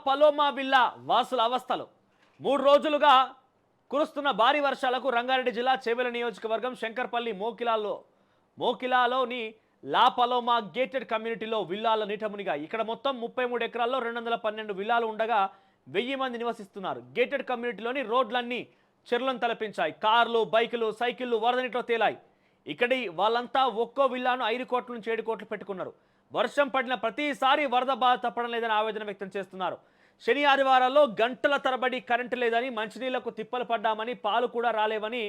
Paloma villa వాసుల అవస్థలు 3 రోజులుగా కురుస్తున్న భారీ వర్షాలకు రంగారెడ్డి జిల్లా చేవెళ్ల నియోజకవర్గం శంకర్పల్లి మోకిలాలోని లా పలోమా గేటెడ్ కమ్యూనిటీలో విల్లాల నీట మునిగాయి. ఇక్కడ మొత్తం 33 ఎకరాల్లో 212 విల్లాలు ఉండగా 1000 మంది నివసిస్తున్నారు. గేటెడ్ కమ్యూనిటీలోని రోడ్లన్నీ చెరువులను తలపించాయి. కార్లు, బైకులు, సైకిళ్లు వరద నీటిలో తేలాయి. ఇక్కడి వాళ్ళంతా ఒక్కో విల్లాను 5 కోట్ల నుంచి 7 కోట్లు పెట్టుకున్నారు. వర్షం పడిన ప్రతిసారి వరద బాధ తప్పడం లేదని ఆవేదన వ్యక్తం చేస్తున్నారు. శని ఆదివారాల్లో గంటల తరబడి కరెంటు లేదని, మంచినీళ్లకు తిప్పలు పడ్డామని, పాలు కూడా రాలేవని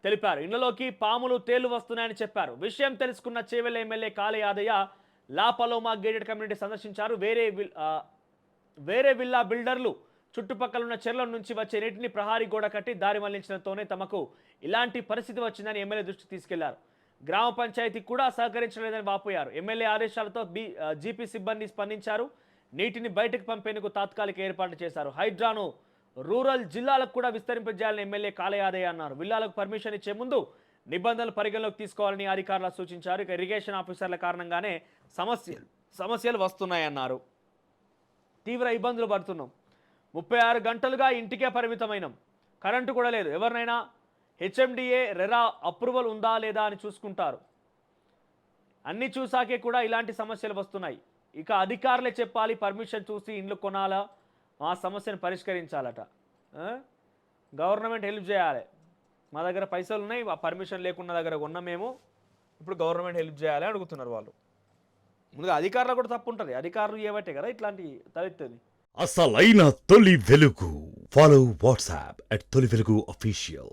తెలిపారు. ఇళ్లలోకి పాములు, తేళ్లు వస్తున్నాయని చెప్పారు. విషయం తెలుసుకున్న Chevella MLA Kale Yadaiah La Paloma gated community సందర్శించారు. వేరే విల్లా బిల్డర్లు చుట్టుపక్కల ఉన్న చెర్ల నుంచి వచ్చే నీటిని ప్రహారీ గోడ కట్టి దారి మళ్లించడంతోనే తమకు ఇలాంటి పరిస్థితి వచ్చిందని ఎమ్మెల్యే దృష్టికి తీసుకెళ్లారు. గ్రామ పంచాయతీ కూడా సహకరించలేదని వాపోయారు. ఎమ్మెల్యే ఆదేశాలతో జీపీ సిబ్బంది స్పందించారు. నీటిని బయటకు పంపేందుకు తాత్కాలిక ఏర్పాట్లు చేశారు. హైడ్రాను రూరల్ జిల్లాలకు కూడా విస్తరింపజేయాలని ఎమ్మెల్యే కాళే యాదయ్య అన్నారు. విల్లాలకు పర్మిషన్ ఇచ్చే ముందు నిబంధనలు పరిగణలోకి తీసుకోవాలని అధికారులు సూచించారు. ఇక ఇరిగేషన్ ఆఫీసర్ల కారణంగానే సమస్యలు వస్తున్నాయన్నారు. తీవ్ర ఇబ్బందులు పడుతున్నాం. 36 గంటలుగా ఇంటికే పరిమితమైనం. కరెంటు కూడా లేదు. ఎవరినైనా హెచ్ఎండిఏ రెరా అప్రూవల్ ఉందా లేదా అని చూసుకుంటారు. అన్నీ చూసాకే కూడా ఇలాంటి సమస్యలు వస్తున్నాయి. ఇక అధికారులే చెప్పాలి, పర్మిషన్ చూసి ఇండ్లు కొనాలా, మా సమస్యను పరిష్కరించాలట. గవర్నమెంట్ హెల్ప్ చేయాలి. మా దగ్గర పైసలు ఉన్నాయి, ఆ పర్మిషన్ లేకున్న దగ్గర కొన్నాం మేము, ఇప్పుడు గవర్నమెంట్ హెల్ప్ చేయాలి అడుగుతున్నారు వాళ్ళు. ముందుగా అధికారులు కూడా తప్పు ఉంటుంది. అధికారులు ఏవట్టే కదా ఇట్లాంటి తలెత్తుంది. అసలైన తొలి వెలుగు. ఫాలో వాట్సాప్ @తొలి వెలుగు official.